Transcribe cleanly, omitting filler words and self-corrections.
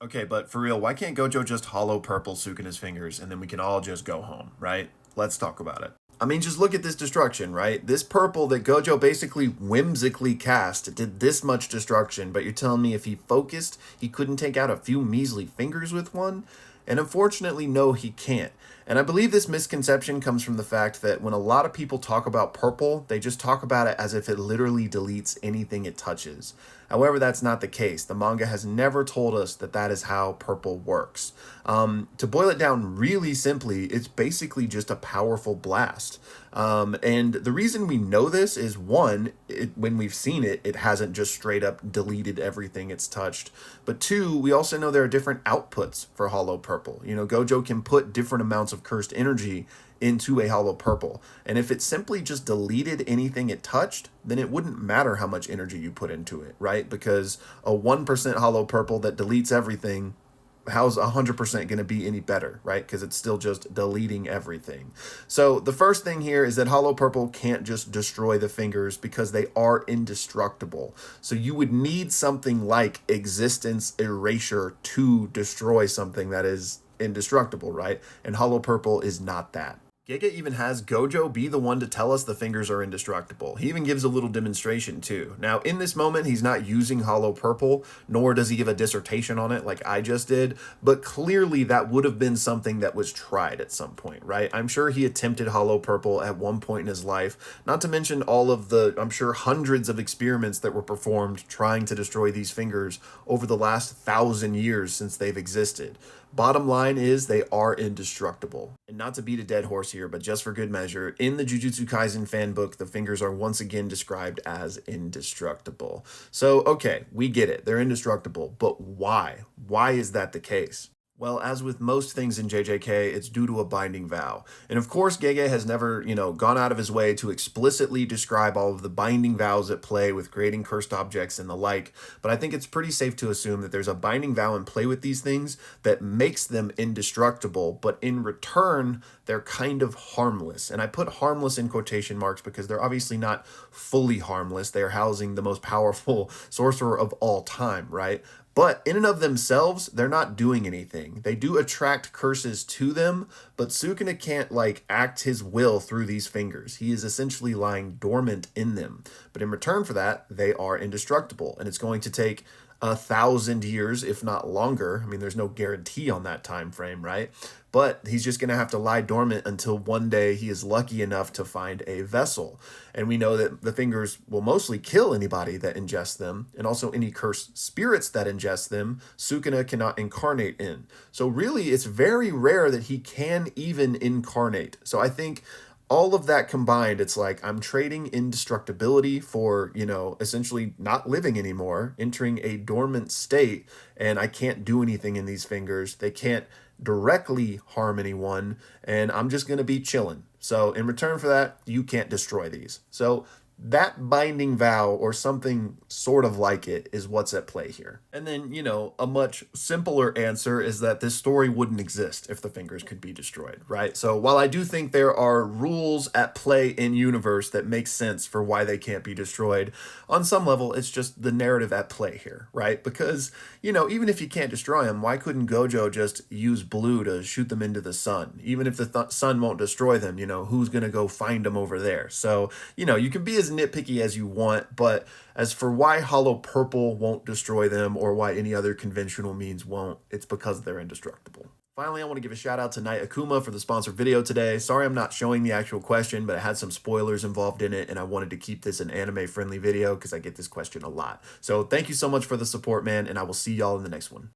Okay, but for real, why can't Gojo just hollow purple Sukuna's fingers and then we can all just go home, right? Let's talk about it. I mean, just look at this destruction, right? This purple that Gojo basically whimsically cast did this much destruction, but you're telling me if he focused, he couldn't take out a few measly fingers with one? And unfortunately, no, he can't. And I believe this misconception comes from the fact that when a lot of people talk about purple, they just talk about it as if it literally deletes anything it touches. However, that's not the case. The manga has never told us that that is how purple works. To boil it down really simply, it's basically just a powerful blast. And the reason we know this is one, when we've seen it, it hasn't just straight up deleted everything it's touched. But two, we also know there are different outputs for Hollow Purple. You know, Gojo can put different amounts of cursed energy into a hollow purple. And if it simply just deleted anything it touched, then it wouldn't matter how much energy you put into it, right? Because a 1% hollow purple that deletes everything, how's 100% going to be any better, right? Because it's still just deleting everything. So the first thing here is that hollow purple can't just destroy the fingers because they are indestructible. So you would need something like existence erasure to destroy something that is indestructible, right? And hollow purple is not that. Gege even has Gojo be the one to tell us the fingers are indestructible. He even gives a little demonstration too. Now, in this moment, he's not using Hollow Purple, nor does he give a dissertation on it like I just did, but clearly that would have been something that was tried at some point, right? I'm sure he attempted Hollow Purple at one point in his life, not to mention all of the, I'm sure, hundreds of experiments that were performed trying to destroy these fingers over the last 1,000 years since they've existed. Bottom line is they are indestructible. And not to beat a dead horse here, but just for good measure, in the Jujutsu Kaisen fan book, the fingers are once again described as indestructible. So, okay, we get it. They're indestructible. But why? Why is that the case? Well, as with most things in JJK, it's due to a binding vow. And of course, Gege has never, gone out of his way to explicitly describe all of the binding vows at play with creating cursed objects and the like, but I think it's pretty safe to assume that there's a binding vow in play with these things that makes them indestructible, but in return, they're kind of harmless. And I put harmless in quotation marks because they're obviously not fully harmless. They're housing the most powerful sorcerer of all time, right? But in and of themselves, they're not doing anything. They do attract curses to them, but Sukuna can't act his will through these fingers. He is essentially lying dormant in them. But in return for that, they are indestructible. And it's going to take 1,000 years, if not longer. I mean, there's no guarantee on that time frame, right? But he's just going to have to lie dormant until one day he is lucky enough to find a vessel. And we know that the fingers will mostly kill anybody that ingests them, and also any cursed spirits that ingest them, Sukuna cannot incarnate in. So really, it's very rare that he can even incarnate. So I think all of that combined, it's like I'm trading indestructibility for, essentially not living anymore, entering a dormant state, and I can't do anything in these fingers. They can't directly harm anyone, and I'm just going to be chilling. So in return for that, you can't destroy these. So that binding vow or something sort of like it is what's at play here. And then, a much simpler answer is that this story wouldn't exist if the fingers could be destroyed, right? So while I do think there are rules at play in universe that make sense for why they can't be destroyed, on some level, it's just the narrative at play here, right? Because, even if you can't destroy them, why couldn't Gojo just use blue to shoot them into the sun? Even if the sun won't destroy them, who's going to go find them over there? So, you can be as nitpicky as you want, but as for why Hollow Purple won't destroy them or why any other conventional means won't, it's because they're indestructible. Finally, I want to give a shout out to Night Akuma for the sponsored video today. Sorry I'm not showing the actual question, but it had some spoilers involved in it, and I wanted to keep this an anime-friendly video because I get this question a lot. So thank you so much for the support, man, and I will see y'all in the next one.